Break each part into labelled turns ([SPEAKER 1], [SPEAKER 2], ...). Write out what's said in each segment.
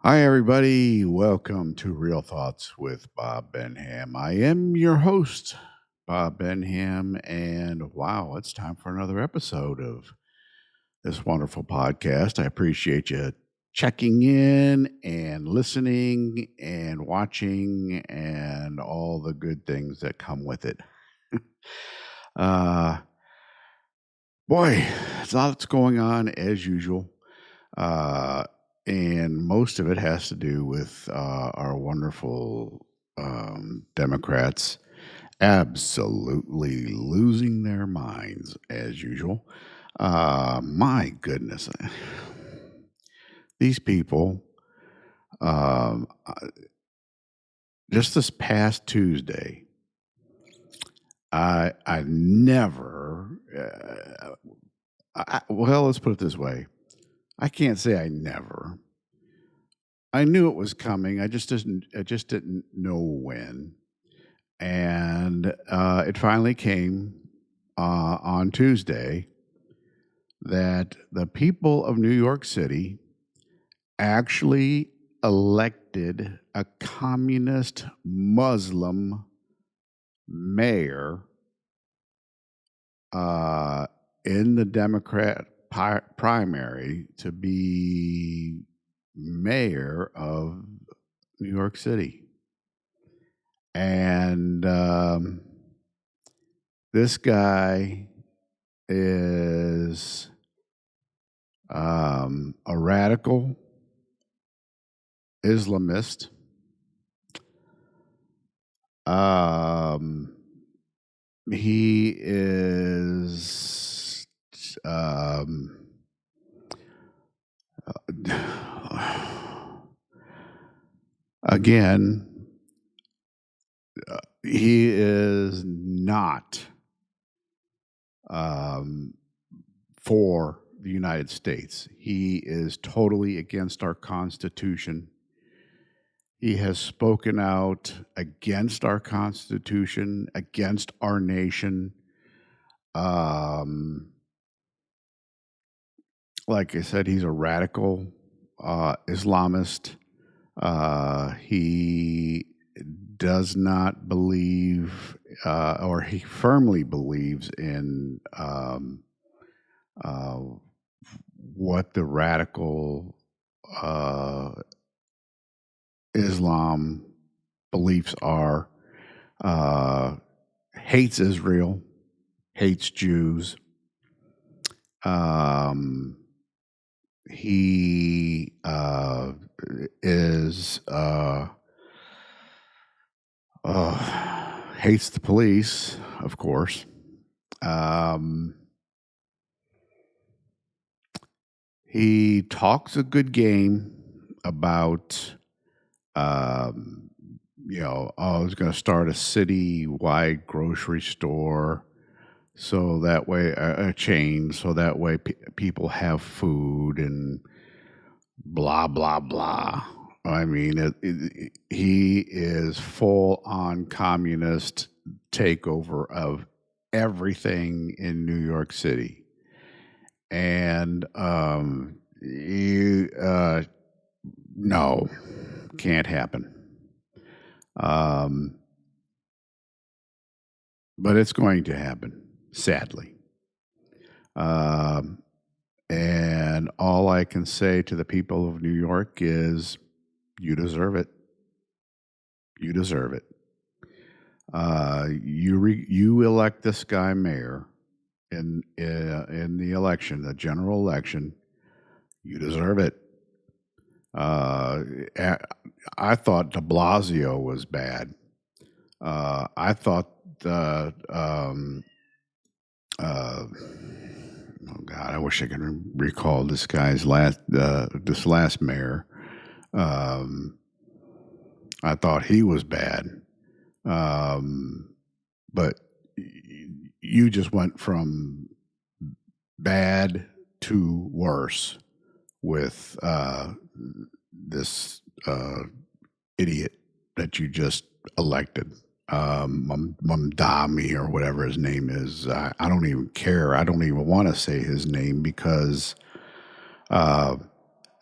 [SPEAKER 1] Hi, everybody. Welcome to Real Thoughts with Bob Benham. I am your host, Bob Benham, and wow, it's time for another episode of this wonderful podcast. I appreciate you checking in and listening and watching and all the good things that come with it. uh, Boy, there's lots going on as usual. Uh, and most of it has to do with our wonderful Democrats absolutely losing their minds as usual. My goodness. These people, just this past Tuesday, I never, well, let's put it this way. I can't say I never. I knew it was coming. I just didn't know when. And it finally came on Tuesday that the people of New York City actually elected a communist Muslim mayor in the Democrat primary to be mayor of New York City. And this guy is a radical Islamist. He is again, he is not for the United States. He is totally against our Constitution. He has spoken out against our Constitution, against our nation. Like I said, he's a radical Islamist. He does not believe, or he firmly believes in what the radical Islam beliefs are. Hates Israel, hates Jews. He is hates the police, of course. He talks a good game about, I was going to start a city-wide grocery store, so that way a chain, so that way people have food and blah blah blah. I mean, he is full on communist takeover of everything in New York City, and you no, can't happen. But it's going to happen, sadly. And all I can say to the people of New York is, you deserve it. You deserve it. You elect this guy mayor in the election, the general election. You deserve it. I thought De Blasio was bad. I thought oh God, I wish I could recall this guy's this last mayor. I thought he was bad, but you just went from bad to worse with this idiot that you just elected. Mamdami or whatever his name is. I don't even care. I don't even want to say his name because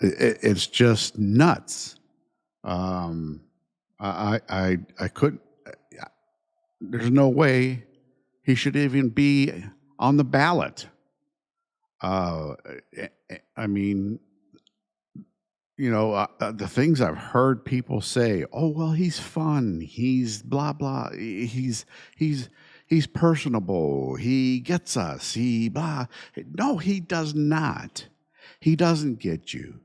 [SPEAKER 1] It's just nuts. Um, I couldn't. There's no way he should even be on the ballot. Uh, I mean, the things I've heard people say, "Oh, well, he's fun. He's blah blah. He's he's personable. He gets us. He blah." No, he does not. He doesn't get you.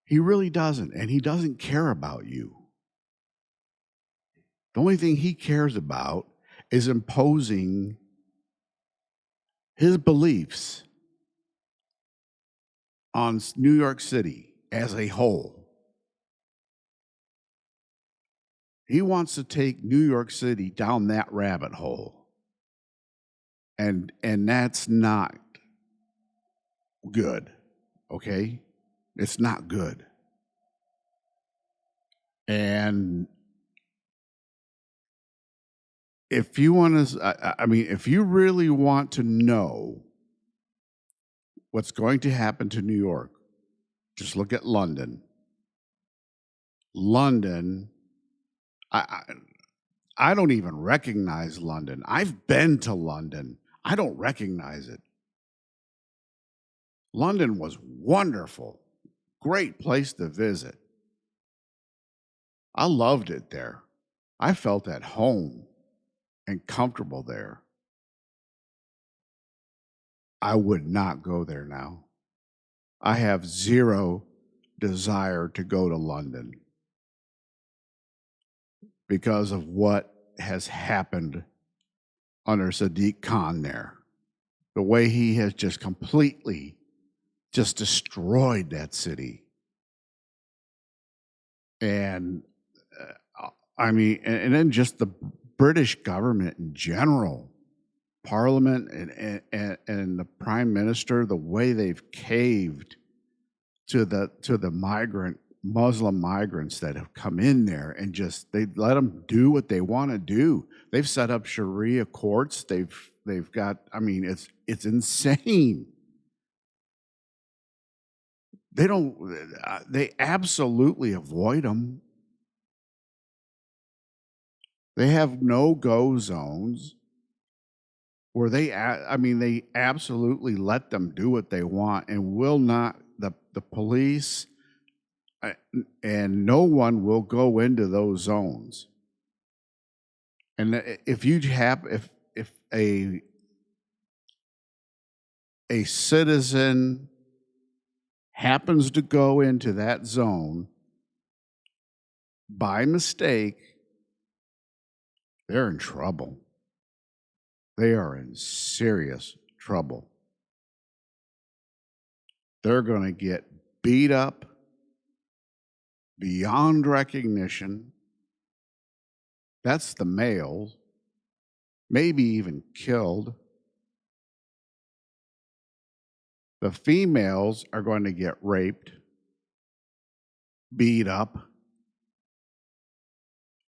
[SPEAKER 1] He really doesn't, and he doesn't care about you. The only thing he cares about is imposing his beliefs on New York City as a whole. He wants to take New York City down that rabbit hole. And that's not good, okay? It's not good. And if you want to, I mean, if you really want to know what's going to happen to New York, just look at London. London, I, I don't even recognize London. I've been to London. I don't recognize it. London was wonderful. Great place to visit. I loved it there. I felt at home and comfortable there. I would not go there now. I have zero desire to go to London because of what has happened under Sadiq Khan there. The way he has just completely just destroyed that city. And I mean, and then just the British government in general, Parliament and the Prime Minister, the way they've caved to the migrant Muslim migrants that have come in there, and just they let them do what they want to do. They've set up Sharia courts. They've got. I mean, it's insane. They don't. They absolutely avoid them. They have no-go zones where I mean, they absolutely let them do what they want and will not, the police and no one will go into those zones. And if you have, if a citizen happens to go into that zone by mistake, they're in trouble. They are in serious trouble. They're going to get beat up beyond recognition. That's the males, maybe even killed. The females are going to get raped, beat up,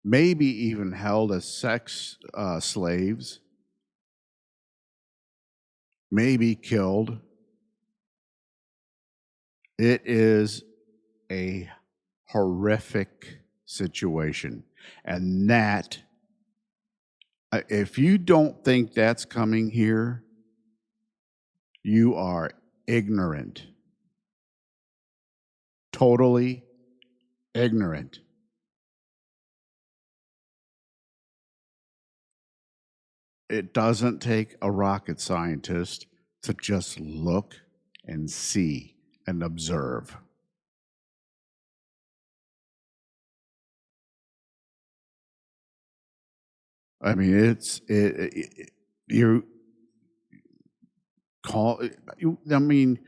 [SPEAKER 1] maybe even held as sex slaves, maybe killed. It is a horrific situation. And that, if you don't think that's coming here, you are ignorant. Totally ignorant. It doesn't take a rocket scientist to just look and see and observe. I mean, you call you. I mean,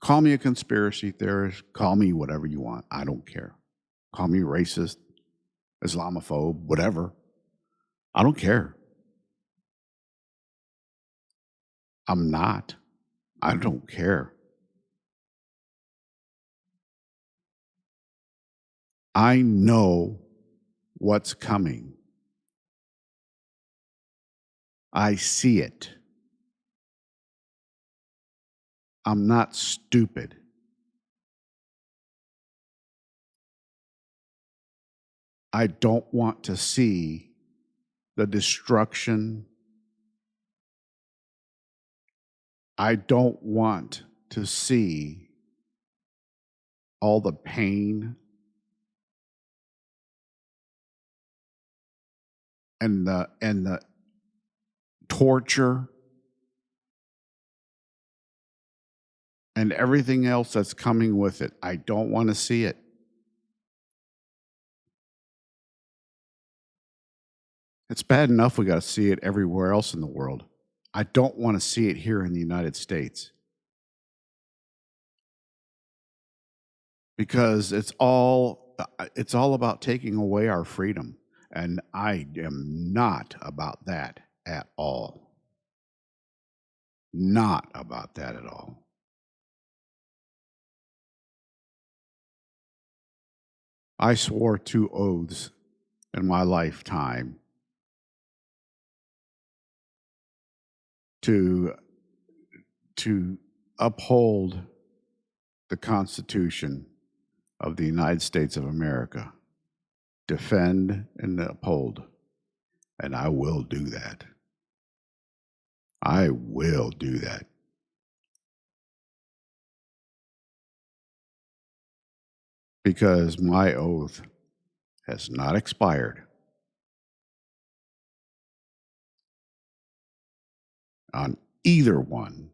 [SPEAKER 1] call me a conspiracy theorist. Call me whatever you want. I don't care. Call me racist, Islamophobe, whatever. I don't care. I'm not. I don't care. I know what's coming. I see it. I'm not stupid. I don't want to see the destruction. I don't want to see all the pain and the torture and everything else that's coming with it. I don't want to see it. It's bad enough we got to see it everywhere else in the world. I don't want to see it here in the United States because it's all about taking away our freedom, and I am not about that at all. Not about that at all. I swore 2 oaths in my lifetime to to uphold the Constitution of the United States of America, defend and uphold, and I will do that. I will do that because my oath has not expired on either one.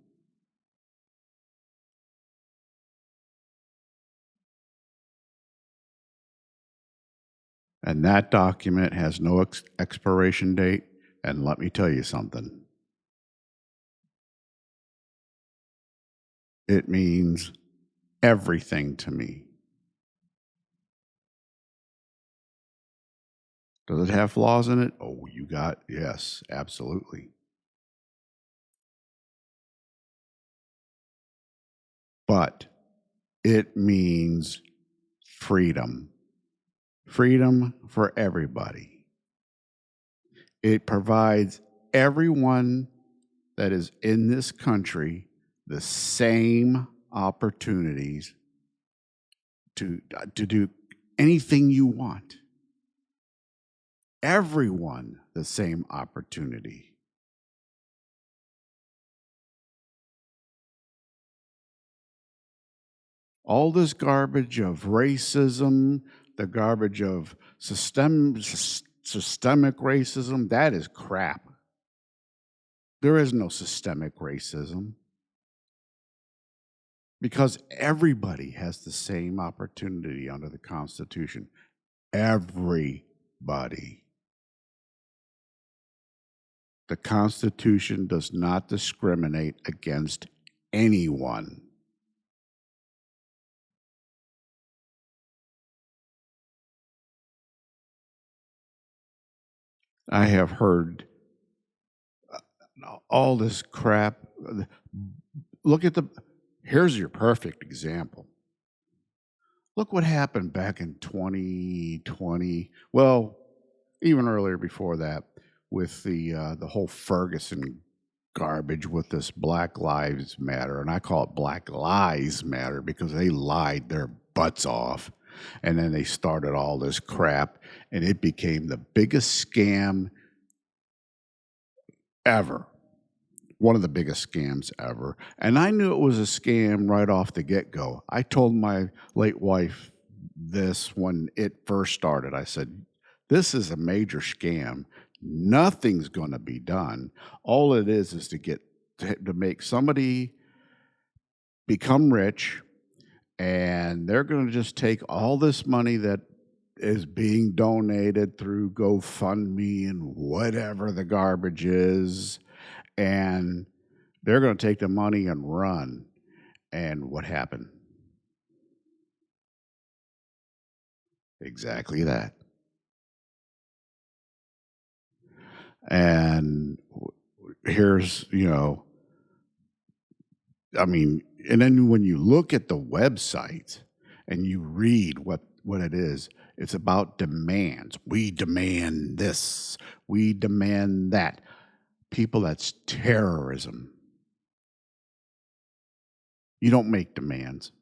[SPEAKER 1] And that document has no expiration date. And let me tell you something, it means everything to me. Does it have flaws in it? Oh, yes, absolutely. But it means freedom. Freedom for everybody. It provides everyone that is in this country the same opportunities to do anything you want. Everyone the same opportunity. All this garbage of racism, the garbage of systemic racism, that is crap. There is no systemic racism because everybody has the same opportunity under the Constitution. Everybody. The Constitution does not discriminate against anyone. I have heard all this crap. Look at here's your perfect example. Look what happened back in 2020. Well, even earlier before that, with the whole Ferguson garbage with this Black Lives Matter, and I call it Black Lies Matter because they lied their butts off, and then they started all this crap, and it became the biggest scam ever. One of the biggest scams ever. And I knew it was a scam right off the get go. I told my late wife this when it first started. I said, this is a major scam. Nothing's going to be done. All it is to make somebody become rich, and they're going to just take all this money that is being donated through GoFundMe and whatever the garbage is, and they're going to take the money and run. And what happened? Exactly that. And here's, I mean, and then when you look at the website and you read what it is, it's about demands. We demand this. We demand that. People, that's terrorism. You don't make demands.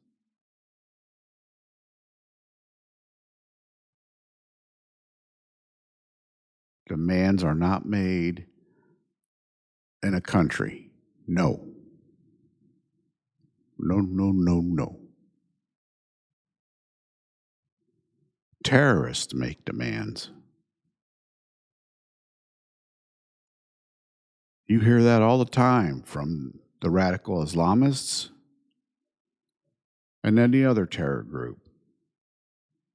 [SPEAKER 1] Demands are not made in a country. No. No, no, no, no. Terrorists make demands. You hear that all the time from the radical Islamists and any other terror group.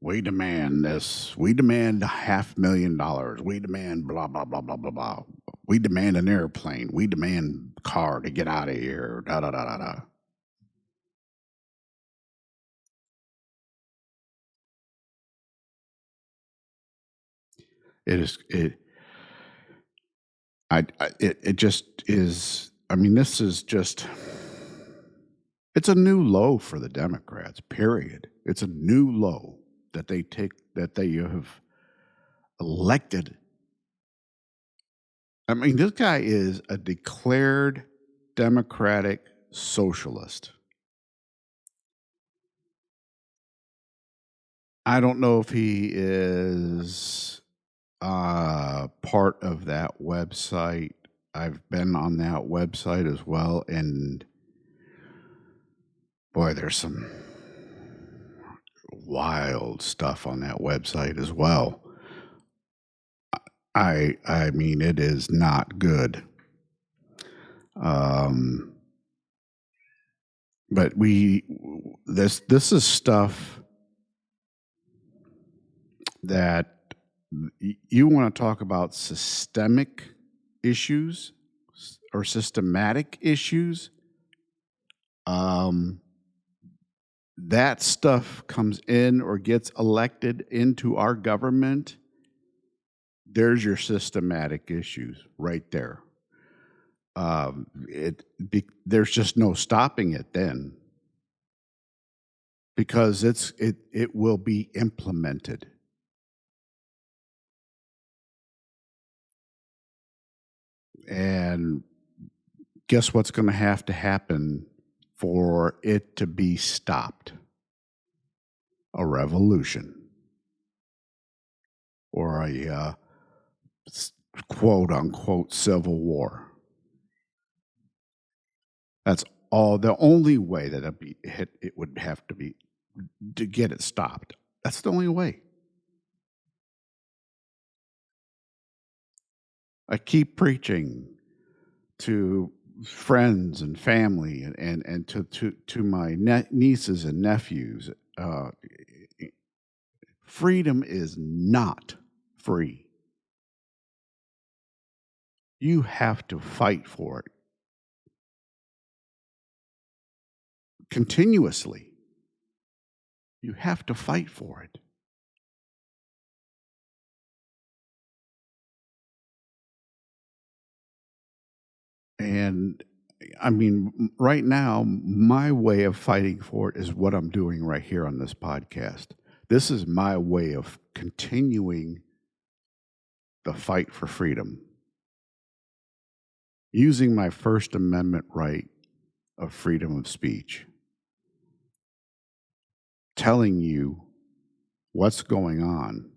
[SPEAKER 1] We demand this. We demand $500,000. We demand blah, blah, blah, blah, blah, blah. We demand an airplane. We demand a car to get out of here. Da, da, da, da, da. It is, it just is. I mean, this is just, it's a new low for the Democrats, period. It's a new low that they have elected. I mean, this guy is a declared Democratic socialist. I don't know if he is part of that website. I've been on that website as well, and boy, there's some wild stuff on that website as well. I mean, it is not good. But this is stuff that you want to talk about systemic issues or systematic issues. That stuff comes in or gets elected into our government. There's your systematic issues right there. There's just no stopping it then, because it will be implemented. And guess what's going to happen for it to be stopped? A revolution, or a quote unquote civil war. That's all. The only way that it would have to be to get it stopped. That's the only way. I keep preaching to friends and family and to my nieces and nephews. Freedom is not free. You have to fight for it continuously. You have to fight for it. And I mean, right now, my way of fighting for it is what I'm doing right here on this podcast. This is my way of continuing the fight for freedom, using my First Amendment right of freedom of speech, telling you what's going on.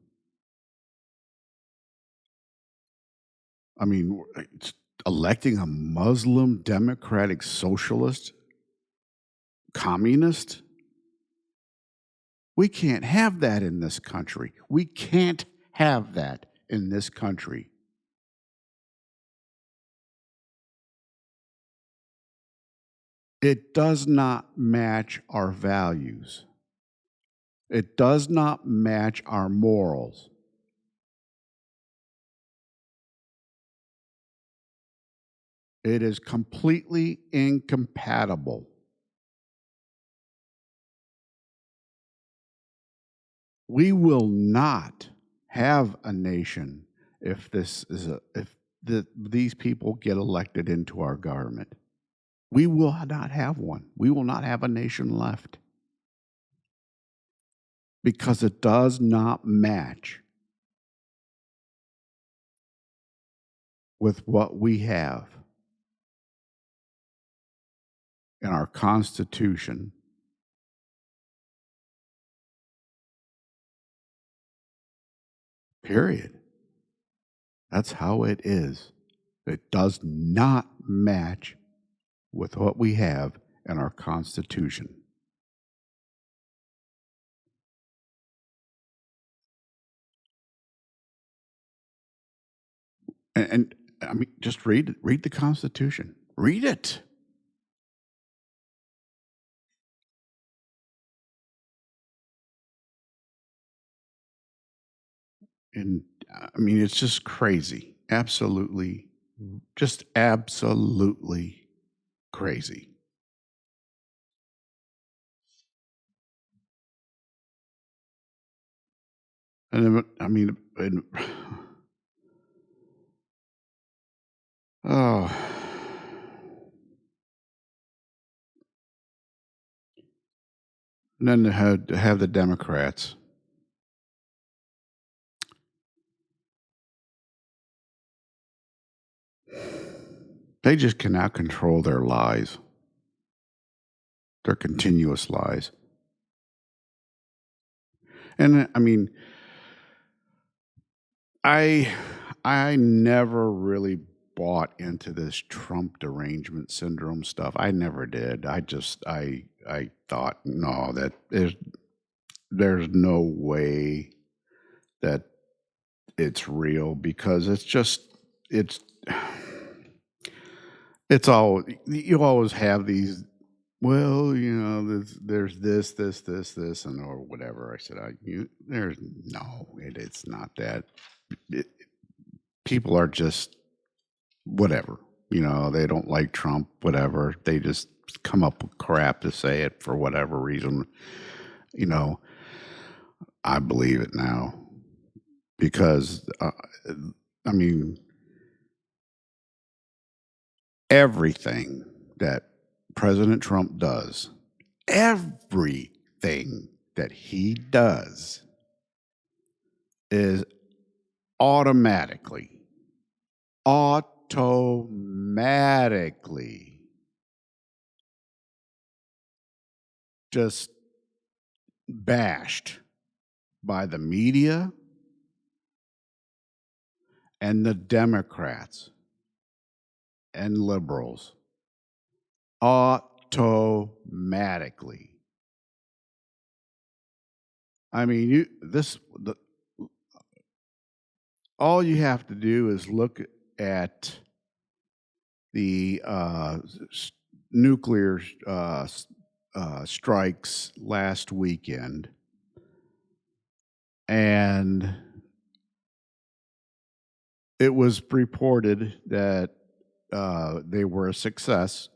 [SPEAKER 1] I mean, electing a Muslim democratic socialist communist. We can't have that in this country. We can't have that in this country. It does not match our values. It does not match our morals. It is completely incompatible. We will not have a nation if these people get elected into our government. We will not have one. We will not have a nation left, because it does not match with what we have. in our Constitution, period. That's how it is. It does not match with what we have in our Constitution. And I mean, just read the Constitution. Read it. And I mean, it's just crazy. Absolutely, just absolutely crazy. And I mean, oh, and then to have the Democrats. They just cannot control their lies, their continuous lies. And I mean, I I never really bought into this Trump derangement syndrome stuff. I never did. I thought no, that there's no way that it's real because it's it's all you always have these. Well, there's this, and or whatever. I said, there's no, it's not that. It, People are just whatever. They don't like Trump, whatever. They just come up with crap to say it for whatever reason. You know, I believe it now because, I mean, everything that President Trump does, everything that he does is automatically, automatically just bashed by the media and the Democrats and liberals automatically. I mean, all you have to do is look at the nuclear strikes last weekend, and it was reported that they were a success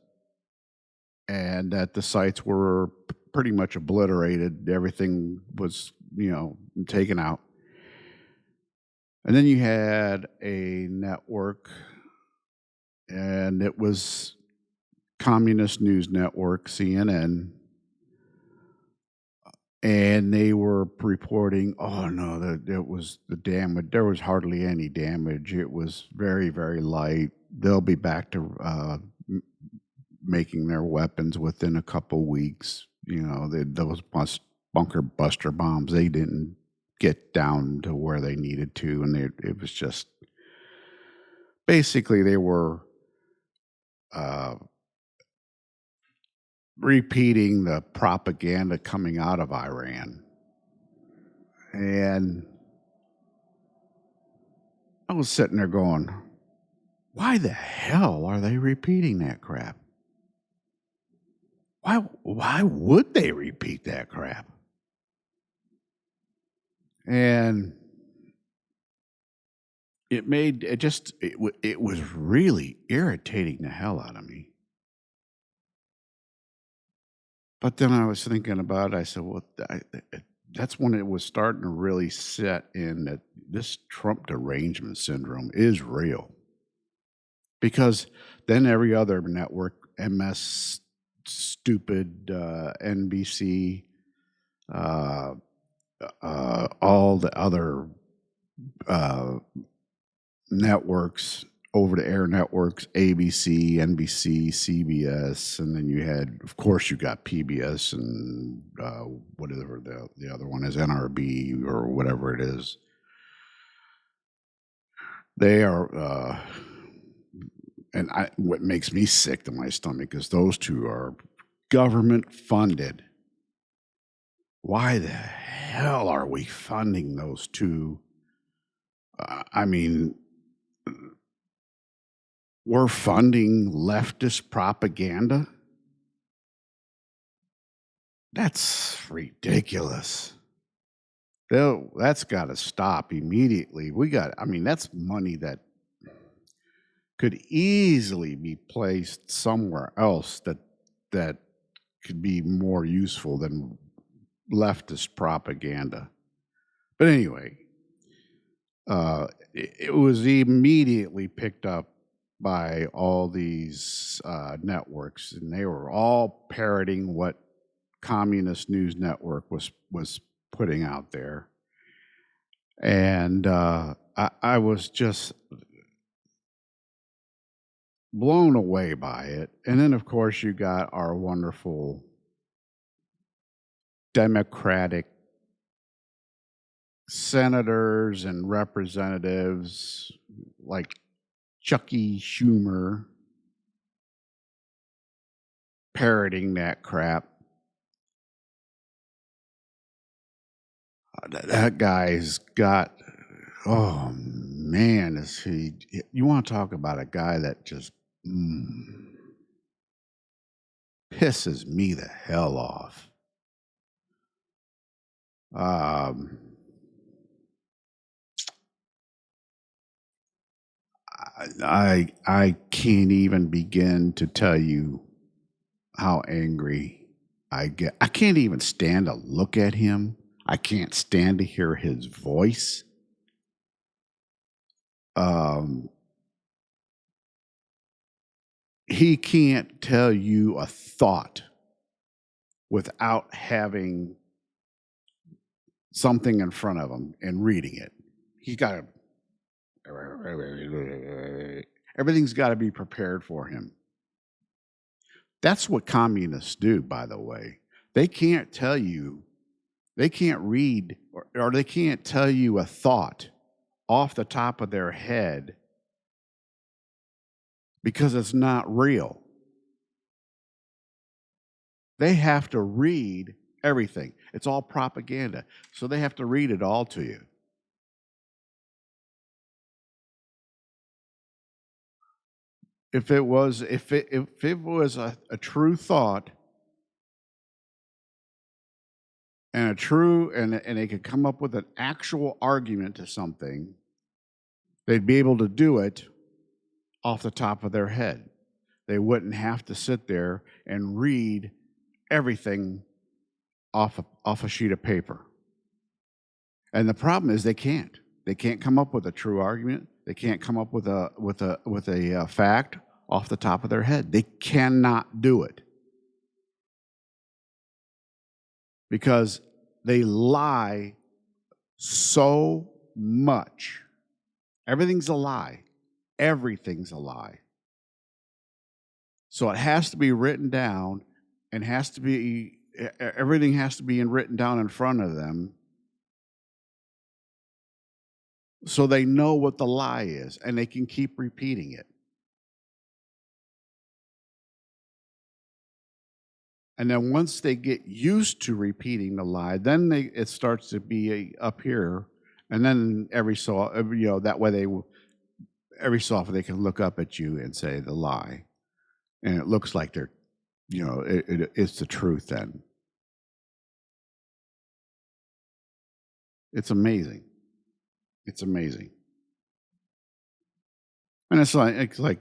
[SPEAKER 1] and that the sites were pretty much obliterated. Everything was, taken out. And then you had a network, and it was Communist News Network, CNN, and they were reporting, oh no, that it was the damage. There was hardly any damage. It was very, very light. They'll be back to making their weapons within a couple weeks. Those bunker buster bombs, they didn't get down to where they needed to, and it was just basically they were repeating the propaganda coming out of Iran. And I was sitting there going, why the hell are they repeating that crap? Why would they repeat that crap? And it was really irritating the hell out of me. But then I was thinking about it. I said, well, that's when it was starting to really set in that this Trump derangement syndrome is real. Because then every other network, MS, stupid, NBC, all the other networks over-the-air networks, ABC, NBC, CBS, and then you had, of course, you got PBS and whatever the other one is, NRB or whatever it is. They are, and what makes me sick to my stomach is those two are government funded. Why the hell are we funding those two? I mean, we're funding leftist propaganda? That's ridiculous. That's got to stop immediately. That's money that could easily be placed somewhere else that could be more useful than leftist propaganda. But anyway, it was immediately picked up by all these networks, and they were all parroting what Communist News Network was putting out there, and I was just blown away by it. And then, of course, you got our wonderful Democratic senators and representatives like Chucky Schumer parroting that crap. That guy's got, oh man, is he, you want to talk about a guy that just pisses me the hell off. I can't even begin to tell you how angry I get. I can't even stand to look at him. I can't stand to hear his voice. He can't tell you a thought without having something in front of him and reading it. He's got to, everything's got to be prepared for him. That's what communists do, by the way. They can't tell you, they can't read or they can't tell you a thought off the top of their head because it's not real. They have to read everything. It's all propaganda. So they have to read it all to you. If it was a true thought and and they could come up with an actual argument to something, they'd be able to do it off the top of their head. They wouldn't have to sit there and read everything off a sheet of paper. And the problem is they can't. They can't come up with a true argument. They can't come up with a fact off the top of their head. They cannot do it because they lie so much. Everything's a lie. Everything's a lie. So it has to be written down and everything has to be written down in front of them so they know what the lie is and they can keep repeating it. And then once they get used to repeating the lie, then it starts to be up here, and then every so often they can look up at you and say the lie, and it looks like they're, it's the truth. Then it's amazing. It's amazing, and it's like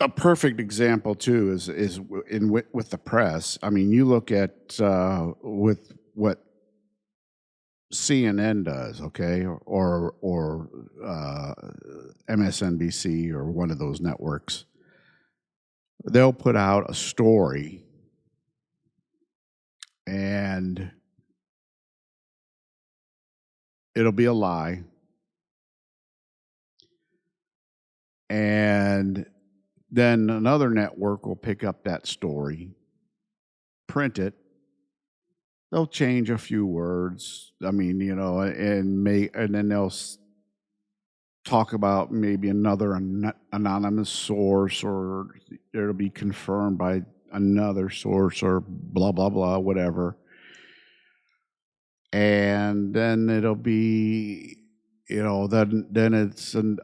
[SPEAKER 1] a perfect example too is with the press. I mean, you look at with what CNN does, okay, or MSNBC or one of those networks. They'll put out a story, and it'll be a lie, And then another network will pick up that story, print it. They'll change a few words. I mean, and then they'll talk about maybe another anonymous source, or it'll be confirmed by another source, or blah blah blah, whatever. And then it'll be, then it's an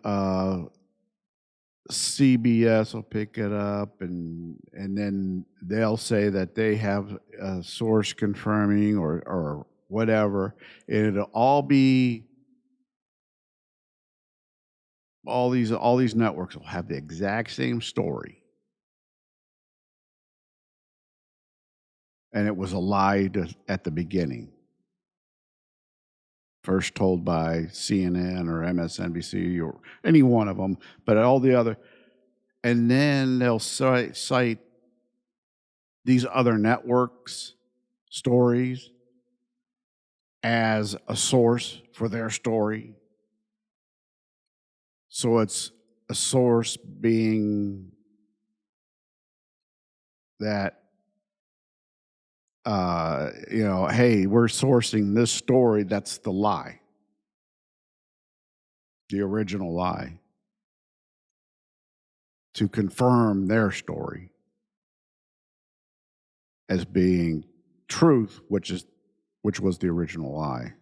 [SPEAKER 1] CBS will pick it up, and then they'll say that they have a source confirming, or whatever. It'll all be, all these networks will have the exact same story, and it was a lie at the beginning, first told by CNN or MSNBC or any one of them, but all the other, and then they'll cite these other networks' stories as a source for their story. So it's a source being that, hey, we're sourcing this story. That's the lie, the original lie, to confirm their story as being truth, which was the original lie.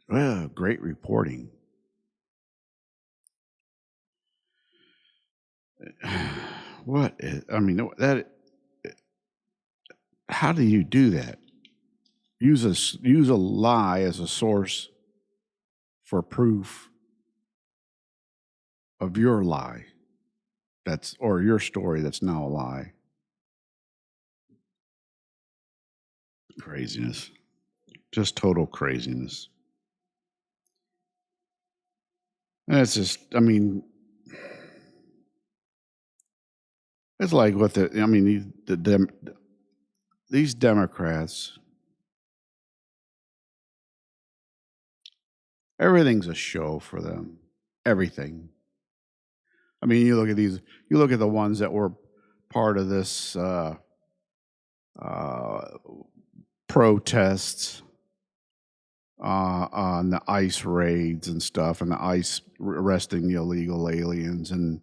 [SPEAKER 1] Well, great reporting. What is, I mean, that, how do you do that? Use a lie as a source for proof of your lie, or your story that's now a lie. Craziness. Just total craziness. And it's just, I mean, it's like what these Democrats, everything's a show for them. Everything. I mean, you look at the ones that were part of this protests on the ICE raids and stuff, and the ICE arresting the illegal aliens, and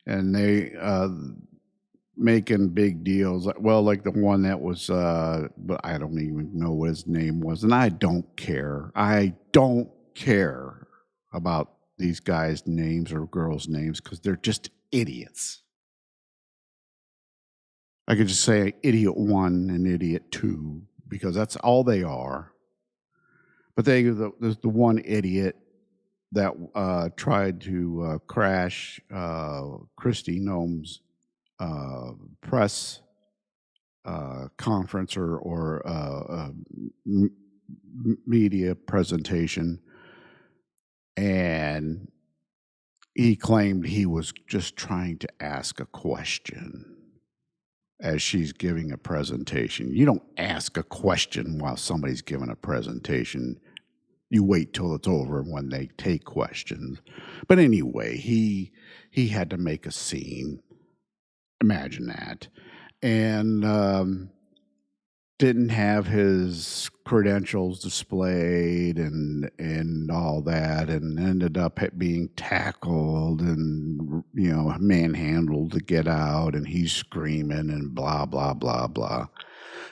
[SPEAKER 1] they making big deals. Like the one that was, but I don't even know what his name was, and I don't care. I don't care about these guys' names or girls' names, because they're just idiots. I could just say idiot 1 and idiot 2, because that's all they are. But there's the one idiot that tried to crash Kristi Noem's press conference or media presentation, and he claimed he was just trying to ask a question as she's giving a presentation. You don't ask a question while somebody's giving a presentation. You wait till it's over when they take questions. But anyway, he had to make a scene. Imagine that. And didn't have his credentials displayed and all that, and ended up being tackled and manhandled to get out, and he's screaming and blah blah blah blah.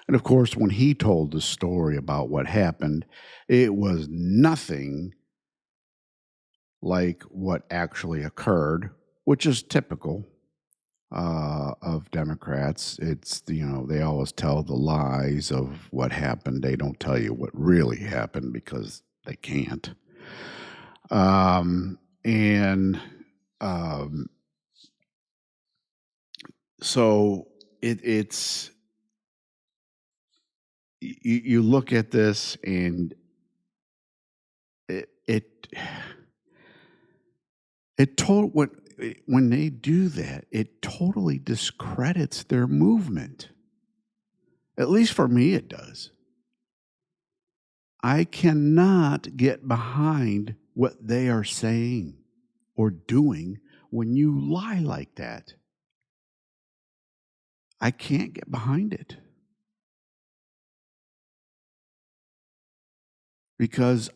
[SPEAKER 1] And of course, when he told the story about what happened, it was nothing like what actually occurred, which is typical of Democrats. It's, they always tell the lies of what happened. They don't tell you what really happened because they can't. So it's, you look at this, and when they do that, it totally discredits their movement. At least for me, it does. I cannot get behind what they are saying or doing when you lie like that. I can't get behind it because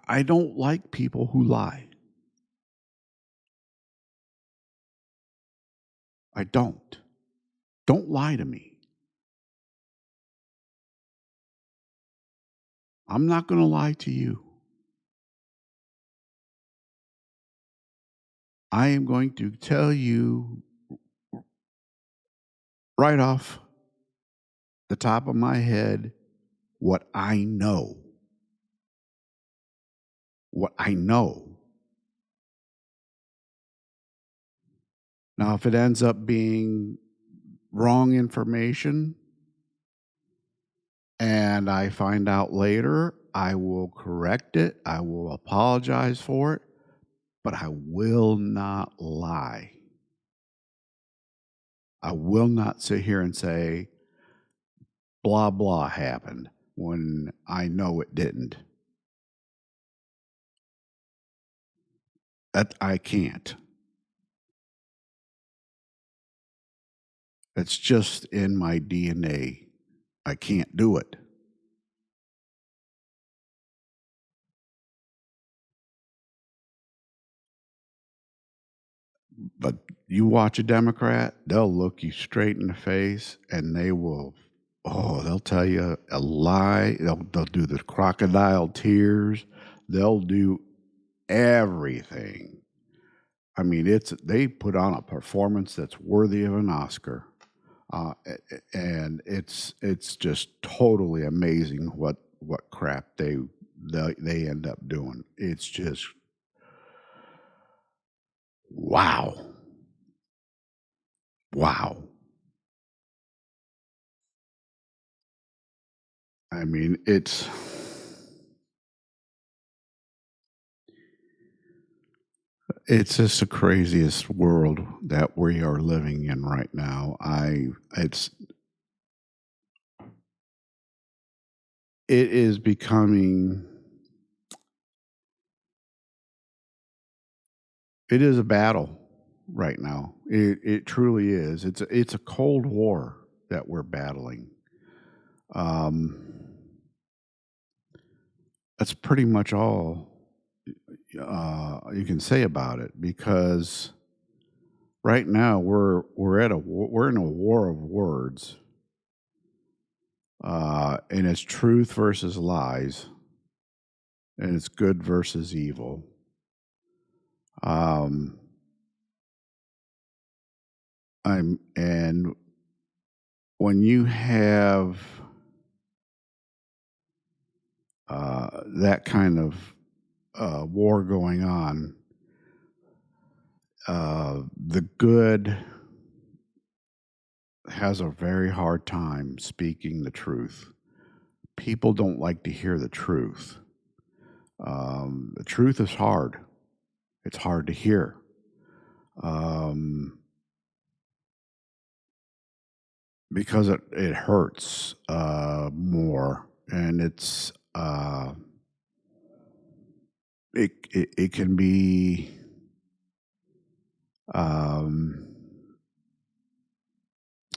[SPEAKER 1] I don't like people who lie. I don't. Don't lie to me. I'm not going to lie to you. I am going to tell you right off the top of my head what I know. What I know. Now, if it ends up being wrong information and I find out later, I will correct it. I will apologize for it, but I will not lie. I will not sit here and say, blah, blah happened when I know it didn't. That I can't. It's just in my DNA. I can't do it. But you watch a Democrat, they'll look you straight in the face and they will, oh, they'll tell you a lie. They'll do the crocodile tears. They'll do everything. I mean, they put on a performance that's worthy of an Oscar. And it's just totally amazing what crap they end up doing. It's just wow, wow. I mean, it's just the craziest world that we are living in right now. It is becoming it is a battle right now. It truly is. It's a cold war that we're battling. Um, that's pretty much all you can say about it because right now we're in a war of words, and it's truth versus lies, and it's good versus evil. Um, and when you have that kind of war going on, the good has a very hard time speaking the truth. People don't like to hear the truth. The truth is hard. It's hard to hear. Um, because it hurts more, and it can be um,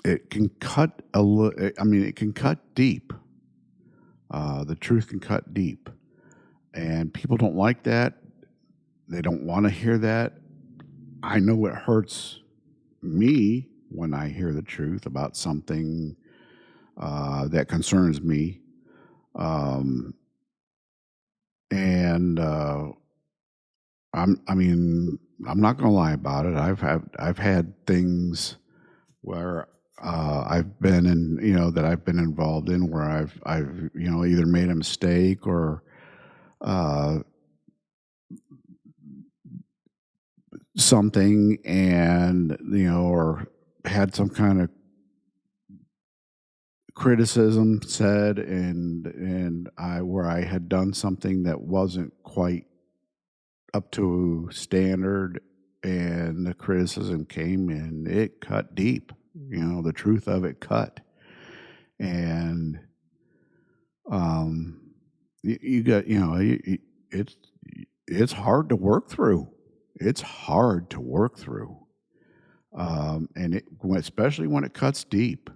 [SPEAKER 1] it can cut a little. I mean, it can cut deep. The truth can cut deep, and people don't like that. They don't want to hear that. I know it hurts me when I hear the truth about something that concerns me. Um, and I mean, I'm not going to lie about it. I've had things where I've been in, that I've been involved in where I've either made a mistake or uh, something, and or had some kind of criticism said, and I where I had done something that wasn't quite up to standard, and the criticism came and it cut deep. The truth of it cut, and you got it's it's hard to work through. It's hard to work through, and especially when it cuts deep.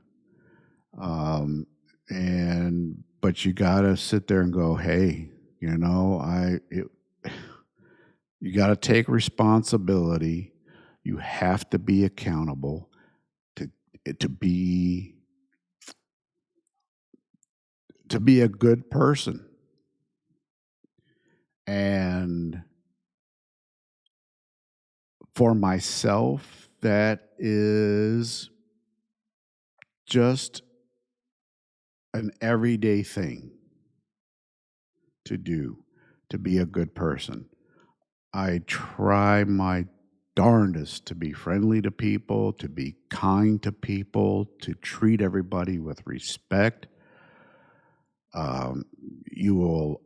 [SPEAKER 1] Um, and but you gotta sit there and go, hey, you gotta take responsibility. You have to be accountable to to be to be a good person. And for myself, that is just an everyday thing to do to be a good person. I try my darndest to be friendly to people, to be kind to people, to treat everybody with respect. Um, you will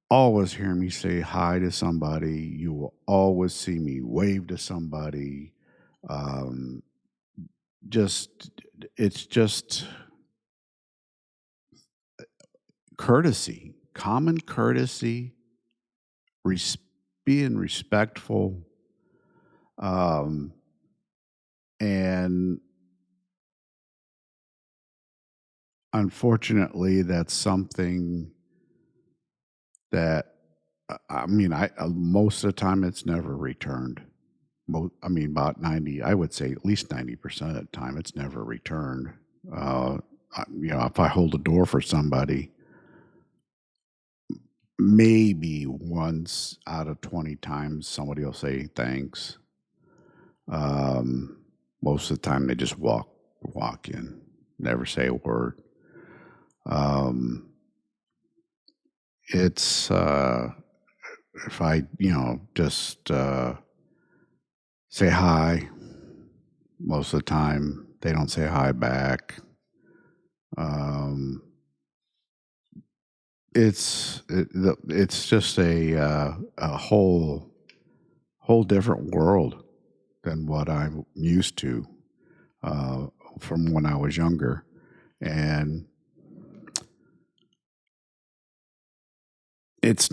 [SPEAKER 1] always hear me say hi to somebody. You will always see me wave to somebody. Um, just it's just courtesy, common courtesy, res- being respectful, um, and unfortunately, that's something that I mean, most of the time it's never returned. I mean, about 90, I would say at least 90% of the time it's never returned. Uh, if I hold a door for somebody, maybe once out of 20 times somebody will say thanks. Um, Most of the time they just walk in, never say a word. Um, it's if I just say hi, most of the time they don't say hi back. Um, it's just a whole different world than what I'm used to uh, from when I was younger, and it's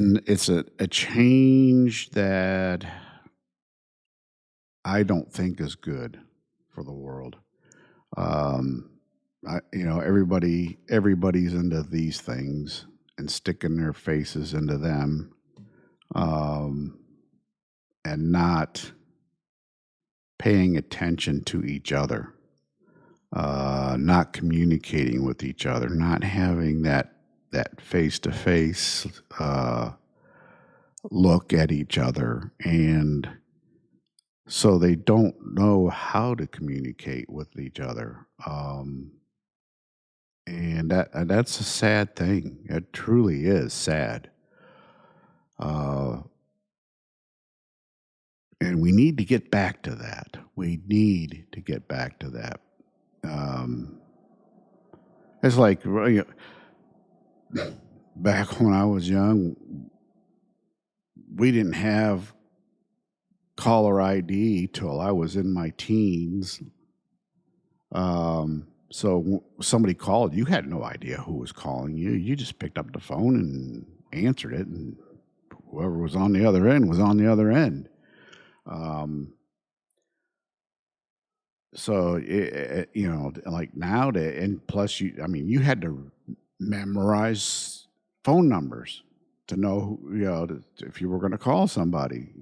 [SPEAKER 1] a change that I don't think is good for the world. Um, everybody's into these things and sticking their faces into them, um, and not paying attention to each other, not communicating with each other, not having that face to face look at each other, and so they don't know how to communicate with each other. And that's a sad thing. It truly is sad. Uh, and we need to get back to that. We need to get back to that. Um, it's like back when I was young, we didn't have caller ID till I was in my teens. Somebody called, you had no idea who was calling you. You just picked up the phone and answered it, and whoever was on the other end was on the other end. Um, like nowadays, and plus, you had to memorize phone numbers to know, if you were going to call somebody.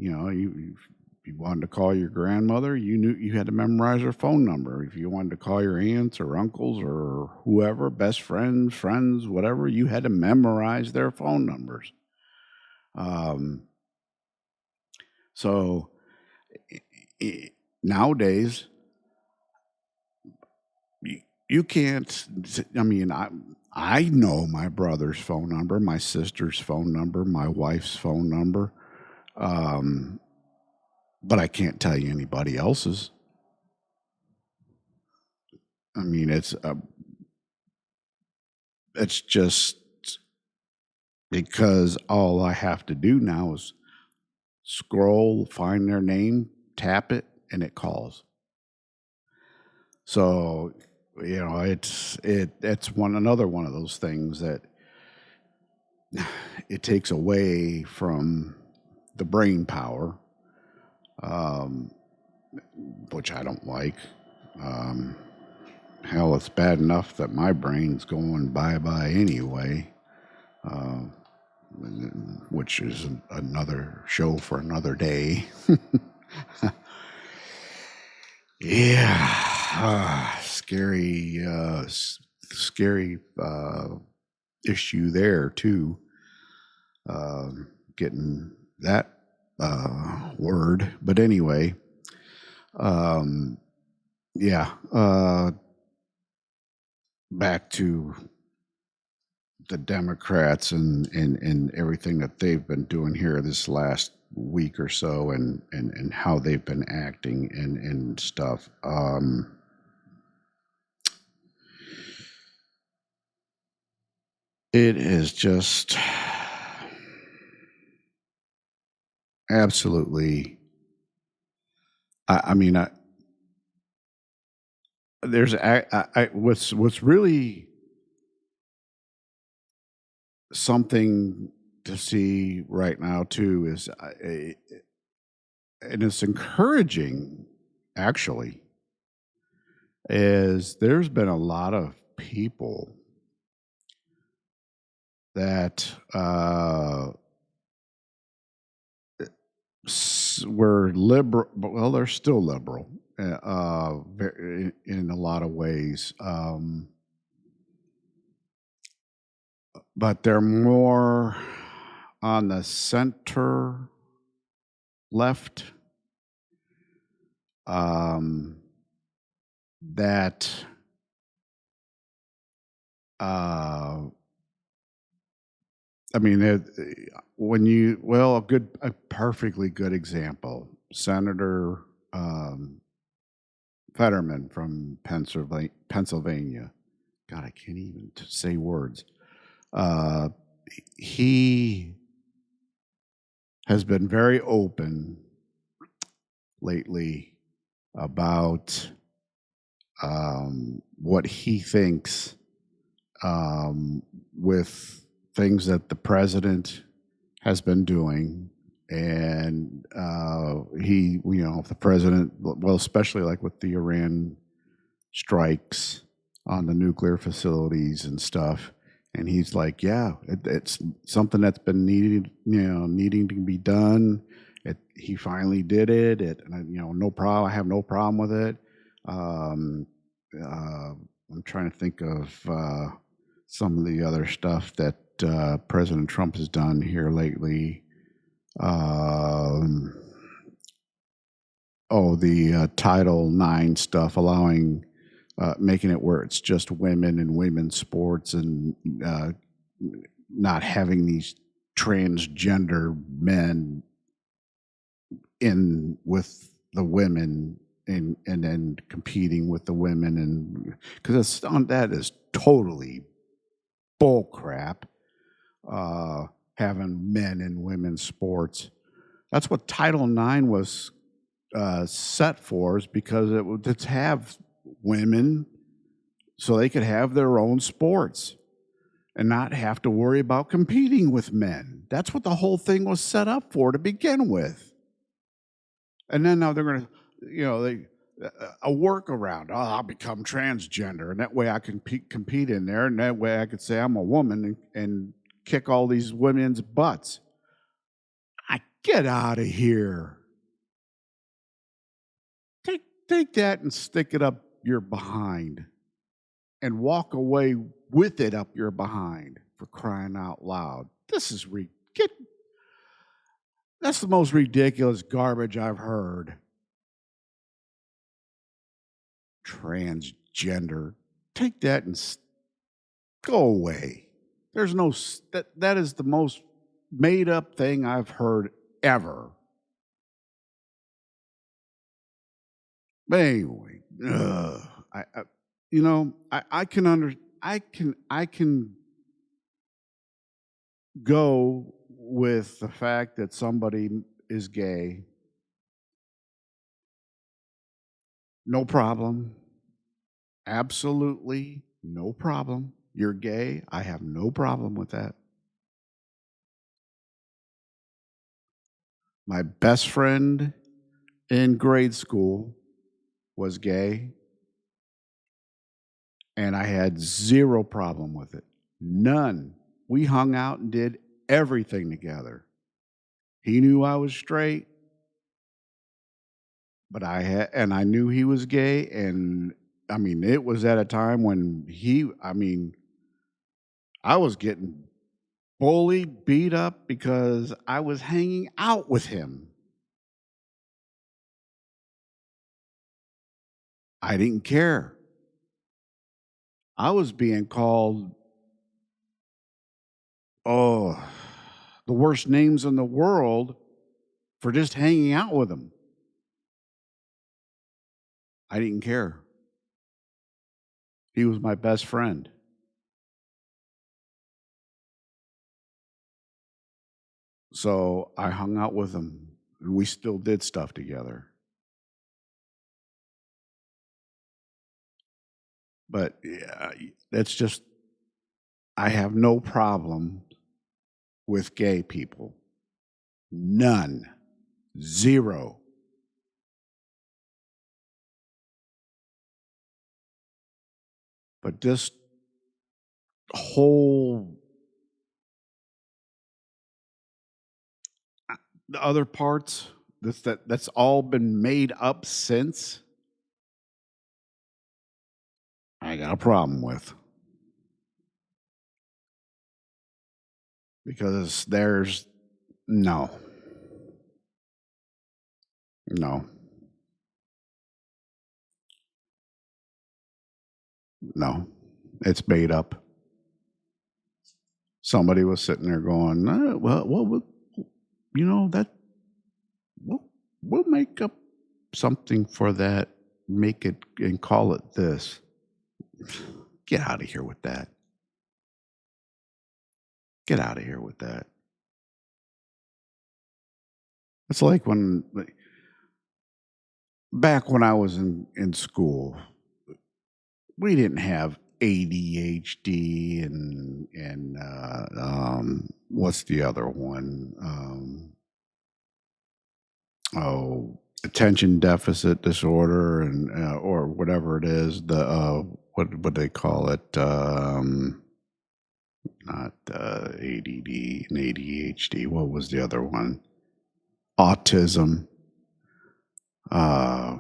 [SPEAKER 1] If you wanted to call your grandmother, you knew you had to memorize her phone number. If you wanted to call your aunts or uncles or whoever, best friends, whatever, you had to memorize their phone numbers. Um, so i- Nowadays, you can't. I know my brother's phone number, my sister's phone number, my wife's phone number, um, but I can't tell you anybody else's. I mean, it's just because all I have to do now is scroll, find their name, tap it, and it calls. So, it's another one of those things that it takes away from the brain power, um, which I don't like. Um, Hell, it's bad enough that my brain's going bye bye anyway, uh, which is another show for another day. Yeah, scary, scary issue there too. Getting that word, but anyway, um, yeah. Back to the Democrats and everything that they've been doing here this last week or so, and how they've been acting and stuff. It is just absolutely. I mean, there's what's really something to see right now too is, and it's encouraging actually, is there's been a lot of people that were liberal. Well, they're still liberal in a lot of ways, but they're more on the center left. That I mean, when you well, a perfectly good example, Senator Fetterman from Pennsylvania. God, I can't even say words. Uh, he has been very open lately about what he thinks with things that the president has been doing. And the president, well, especially like with the Iran strikes on the nuclear facilities and stuff. And he's like, yeah, it's something that's been needing to be done. He finally did it. No problem. I have no problem with it. Um, I'm trying to think of some of the other stuff that President Trump has done here lately. Um, the Title IX stuff, making it where it's just women and women's sports, and not having these transgender men in with the women, and then competing with the women, and because that is totally bull crap. Having men in women's sports. That's what Title IX was set for, is because it would to have women so they could have their own sports and not have to worry about competing with men. That's what the whole thing was set up for to begin with. And then now they're going to, a workaround. Oh, I'll become transgender, and that way I can compete in there, and that way I could say I'm a woman and kick all these women's butts. Get out of here. Take that and stick it up your behind and walk away with it up your behind, for crying out loud. That's the most ridiculous garbage I've heard. Transgender. Take that and go away. There's no that is the most made up thing I've heard ever. But anyway, I can go with the fact that somebody is gay. No problem. Absolutely no problem. You're gay. I have no problem with that. My best friend in grade school was gay, and I had zero problem with it. None. We hung out and did everything together. He knew I was straight, but I knew he was gay, and I mean, it was at a time when I was getting bullied, beat up because I was hanging out with him. I didn't care. I was being called, oh, the worst names in the world for just hanging out with him. I didn't care. He was my best friend. So I hung out with him and we still did stuff together. But yeah, that's just, I have no problem with gay people. None. Zero. But this whole, the other parts that's all been made up since, I got a problem with, because there's no, no, no. It's made up. Somebody was sitting there going, well, that we'll, we'll make up something for that, make it and call it this. Get out of here with that. Get out of here with that. It's like back when I was in school, we didn't have ADHD and what's the other one? Attention deficit disorder and or whatever it is. The what they call it? Not ADD and ADHD. What was the other one? Autism. Uh,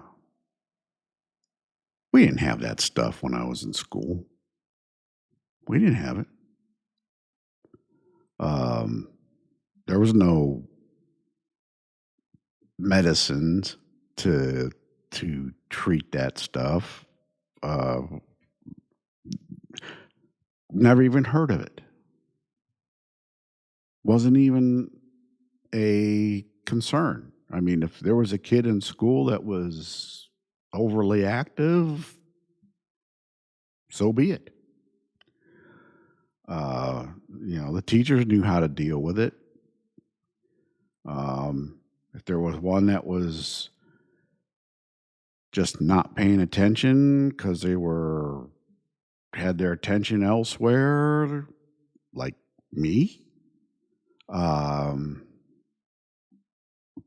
[SPEAKER 1] we didn't have that stuff when I was in school. We didn't have it. Um, there was no medicines to treat that stuff. Uh, never even heard of it. Wasn't even a concern. I mean, if there was a kid in school that was overly active, so be it. Uh, the teachers knew how to deal with it. If there was one that was just not paying attention because they were had their attention elsewhere, like me, um,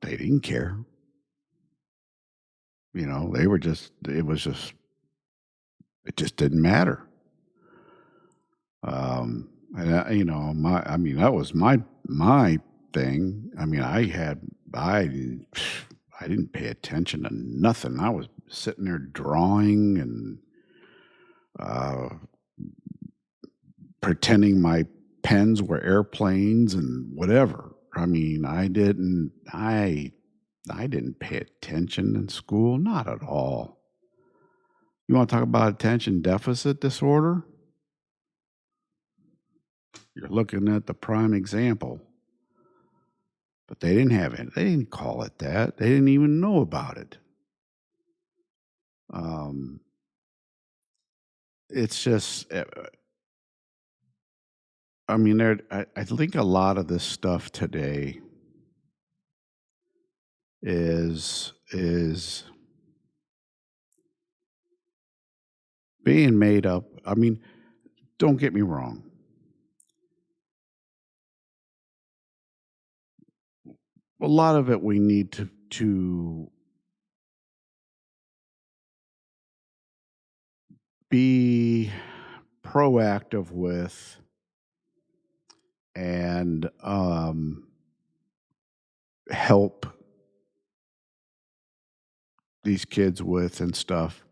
[SPEAKER 1] they didn't care. They were just. It was just. It just didn't matter. And I mean, that was my thing. I mean, I didn't pay attention to nothing. I was sitting there drawing and uh, pretending my pens were airplanes and whatever. I mean, I didn't pay attention in school, not at all. You want to talk about attention deficit disorder? You're looking at the prime example. But they didn't have it. They didn't call it that. They didn't even know about it. Um, it's just, I mean, I think a lot of this stuff today is being made up. I mean, don't get me wrong. a lot of it we need to be proactive with and help these kids with and stuff.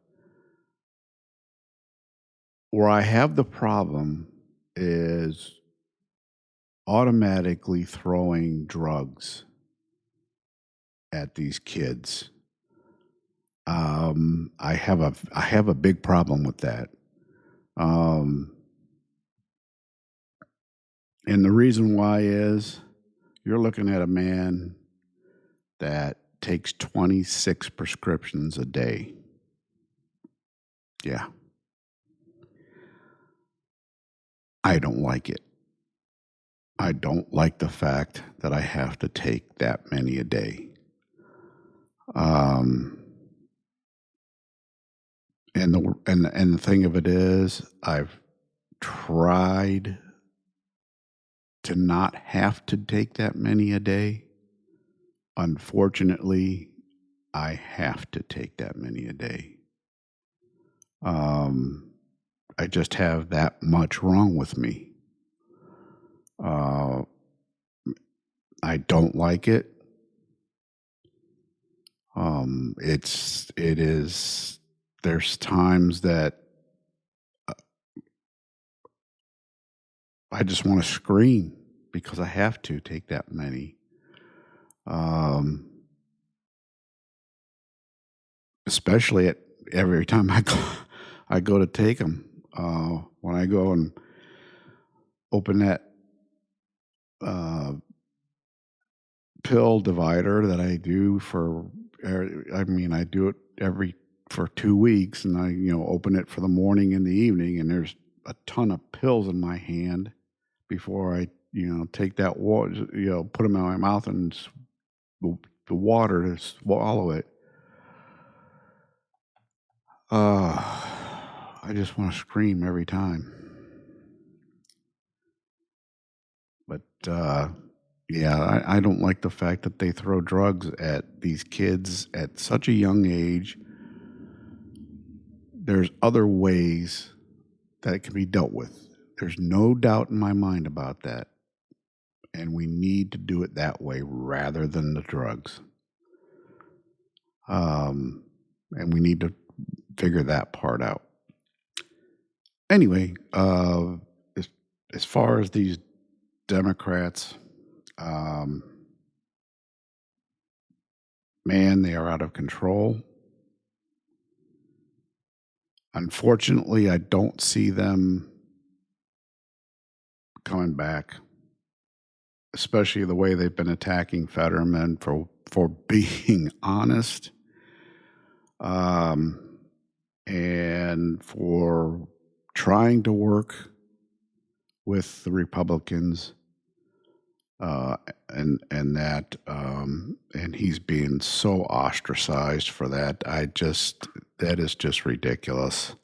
[SPEAKER 1] Where I have the problem is automatically throwing drugs at these kids. I have a big problem with that. Um, and the reason why is you're looking at a man that takes 26 prescriptions a day. Yeah, I don't like it. I don't like the fact that I have to take that many a day. Um, and the thing of it is, I've tried to not have to take that many a day. Unfortunately, I have to take that many a day. Um, I just have that much wrong with me. Uh, I don't like it. It is. There's times that I just want to scream because I have to take that many. Um, Especially at every time I go to take them. When I go and open that uh, pill divider that I do I do it for 2 weeks, and I open it for the morning and the evening, and there's a ton of pills in my hand before I take that water, put them in my mouth and the water to swallow it. I just want to scream every time. But yeah, I don't like the fact that they throw drugs at these kids at such a young age. There's other ways that it can be dealt with. There's no doubt in my mind about that. And we need to do it that way rather than the drugs. And we need to figure that part out. Anyway, as far as these Democrats, um, man, they are out of control. Unfortunately, I don't see them coming back, especially the way they've been attacking Fetterman for being honest, and for trying to work with the Republicans, and he's being so ostracized for that. That is just ridiculous.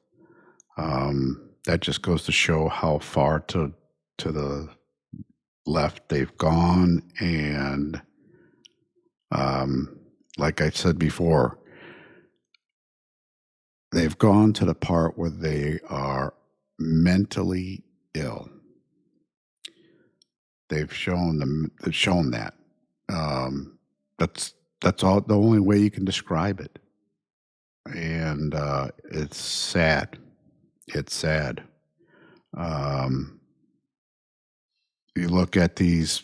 [SPEAKER 1] That just goes to show how far to the left they've gone, and like I said before, they've gone to the part where they are mentally ill. They've shown that. That's all the only way you can describe it, and it's sad. It's sad. You look at these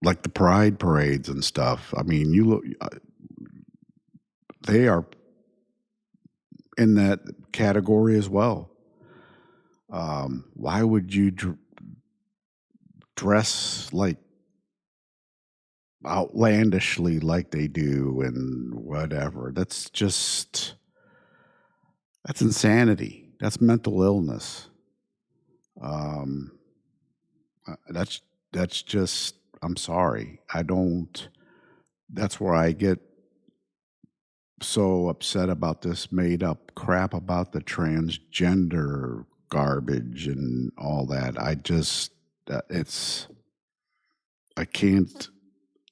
[SPEAKER 1] like the pride parades and stuff. I mean, you look, they are in that category as well. Why would you dress like outlandishly like they do and whatever? That's insanity. That's mental illness. That's just, I'm sorry. I don't, that's where I get so upset about this made up crap about the transgender garbage and all that. I just it's I can't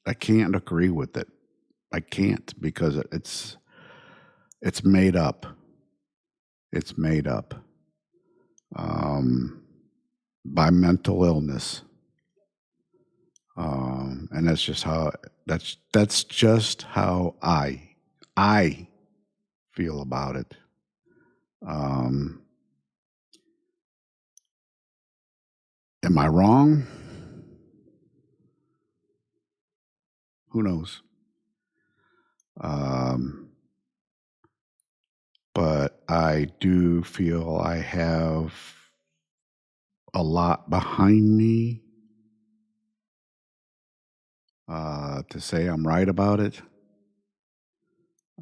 [SPEAKER 1] I can't agree with it. I can't because it's made up. It's made up um, by mental illness, and that's just how I feel about it. Um, am I wrong? Who knows? Um, but I do feel I have a lot behind me to say I'm right about it.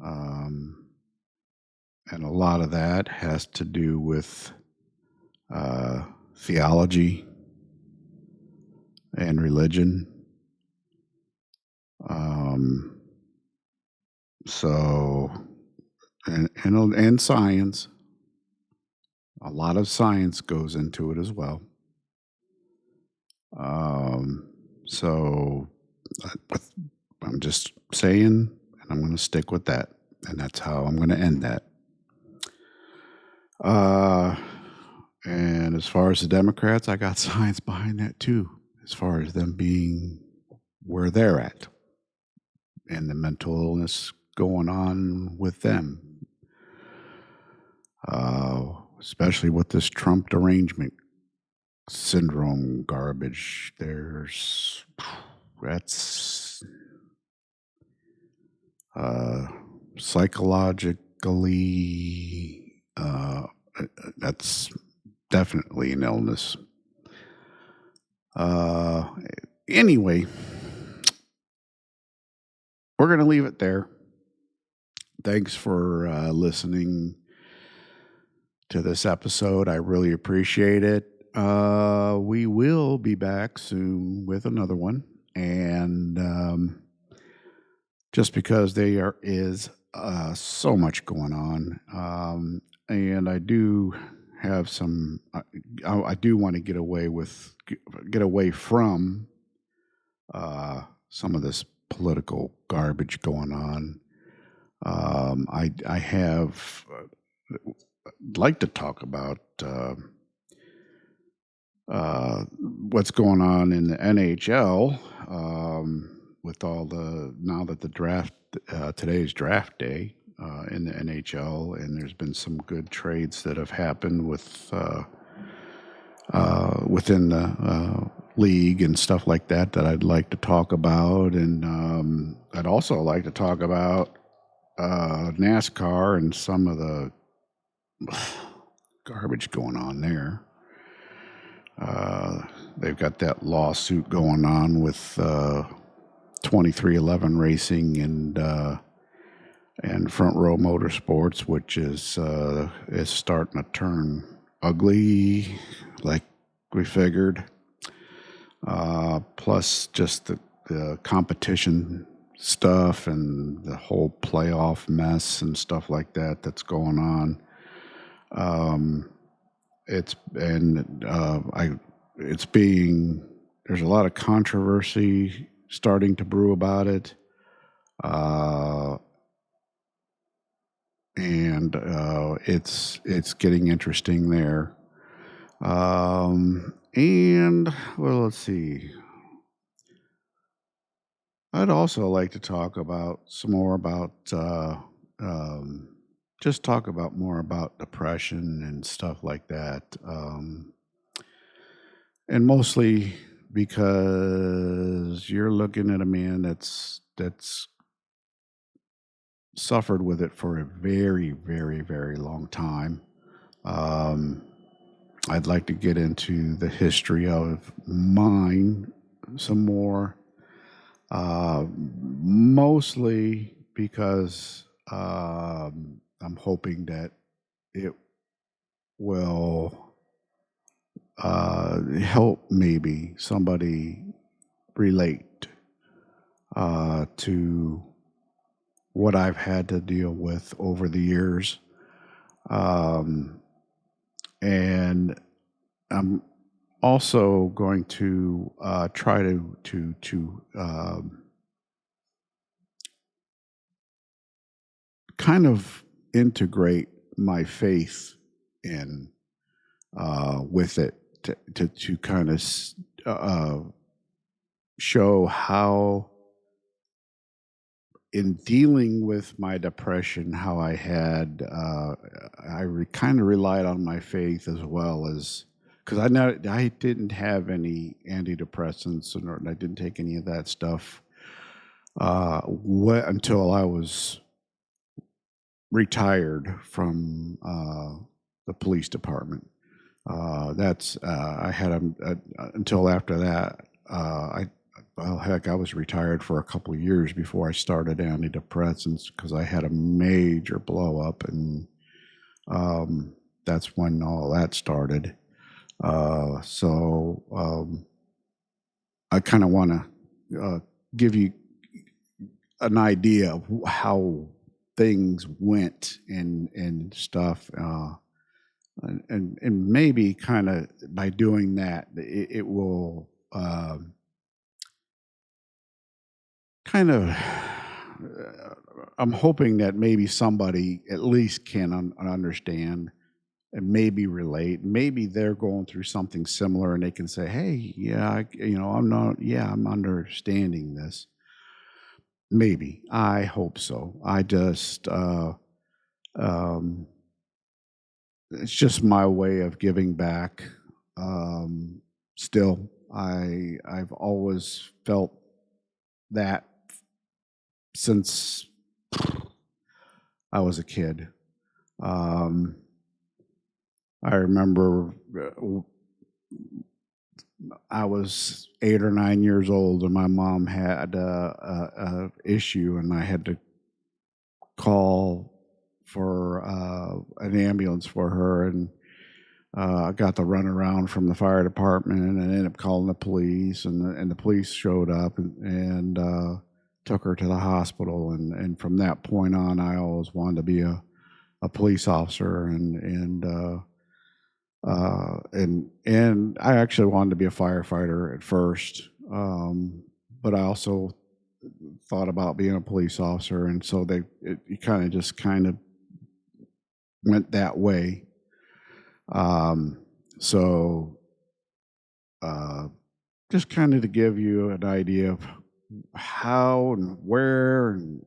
[SPEAKER 1] Um, and a lot of that has to do with uh, theology and religion. Um, so, and science. A lot of science goes into it as well. Um, so, with, I'm just saying, and I'm going to stick with that. And that's how I'm going to end that. Uh, and as far as the Democrats, I got science behind that too, as far as them being where they're at and the mental illness going on with them, especially with this Trump derangement syndrome garbage. That's uh, psychologically, that's definitely an illness. Uh, anyway, we're going to leave it there. Thanks for listening to this episode. I really appreciate it. We will be back soon with another one. And just because there is so much going on. And I do have some, I do want to get away from some of this political garbage going on. I have like to talk about what's going on in the NHL with all the now that the draft today's draft day in the NHL, and there's been some good trades that have happened within the league and stuff like that I'd like to talk about, and I'd also like to talk about NASCAR and some of the garbage going on there. They've got that lawsuit going on with 2311 Racing and Front Row Motorsports, which is starting to turn ugly, like we figured. Plus, just the competition stuff and the whole playoff mess and stuff like that that's going on. It's and I it's being there's a lot of controversy starting to brew about it, uh, and it's getting interesting there. And well, let's see. I'd also like to talk about some more about just talk about more about depression and stuff like that. And mostly because you're looking at a man that's suffered with it for a very, very, very long time. Um, I'd like to get into the history of mine some more, mostly because I'm hoping that it will help maybe somebody relate to what I've had to deal with over the years. Um, and I'm also going to try to kind of integrate my faith in with it to kind of show how in dealing with my depression, how I had kind of relied on my faith as well as because I didn't have any antidepressants and I didn't take any of that stuff until I was retired from the police department. That's I had until after that. Well, heck, I was retired for a couple of years before I started antidepressants because I had a major blow up, and that's when all that started. So I kind of want to give you an idea of how things went and stuff. And maybe kind of by doing that, it will kind of. I'm hoping that maybe somebody at least can understand and maybe relate. Maybe they're going through something similar, and they can say, "Hey, yeah, I'm not. Yeah, I'm understanding this." Maybe I hope so. I just. Um, it's just my way of giving back. Um, Still, I've always felt that since I was a kid. Um, I remember I was 8 or 9 years old, and my mom had a issue, and I had to call for an ambulance for her, and I got the runaround from the fire department, and I ended up calling the police, and the police showed up and took her to the hospital, and from that point on, I always wanted to be a police officer, and I actually wanted to be a firefighter at first, but I also thought about being a police officer, and so it kind of went that way. So just kind of to give you an idea of how and where and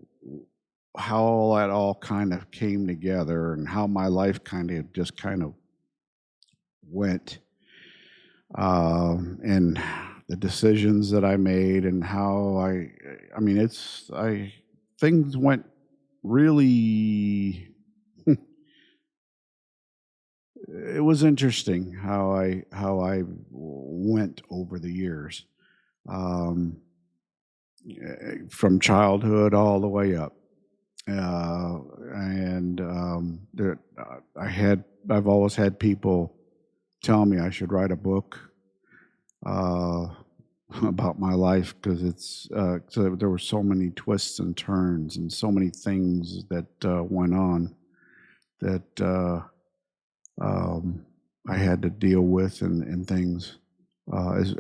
[SPEAKER 1] how all that all kind of came together and how my life kind of went, and the decisions that I made and how I mean, things went really, it was interesting how I went over the years, um, from childhood all the way up, and I've always had people tell me I should write a book uh, about my life because so there were so many twists and turns and so many things that went on that um, I had to deal with and things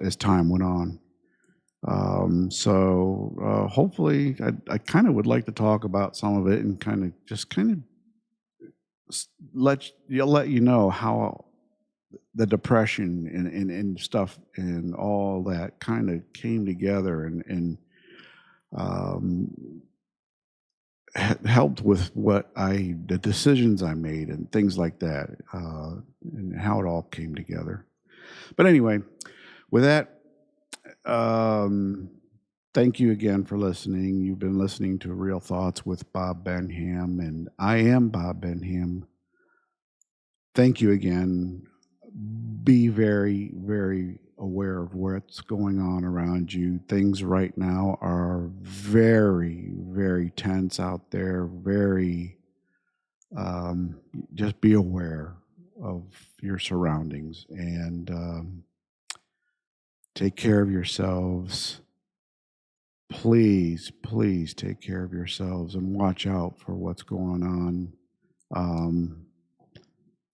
[SPEAKER 1] as time went on. So hopefully, I kind of would like to talk about some of it and kind of let you know how the depression and stuff and all that kind of came together and um, helped with the decisions I made and things like that, and how it all came together. But anyway, with that, um, thank you again for listening. You've been listening to Real Thoughts with Bob Benham, and I am Bob Benham. Thank you again. Be very, very aware of what's going on around you. Things right now are very, very tense out there. Very, just be aware of your surroundings and take care of yourselves. Please, please take care of yourselves and watch out for what's going on. Um,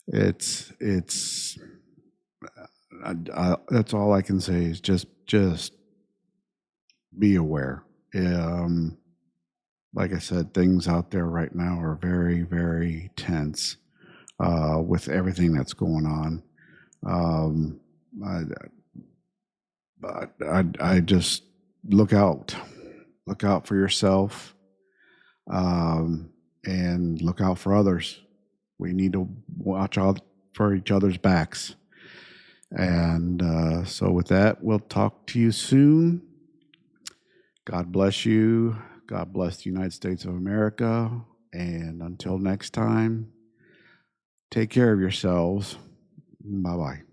[SPEAKER 1] It's that's all I can say is just be aware. Um, like I said, things out there right now are very, very tense with everything that's going on. Um, I, but I just look out for yourself, um, and look out for others. We need to watch out for each other's backs. And so, with that, we'll talk to you soon. God bless you. God bless the United States of America. And until next time, take care of yourselves. Bye bye.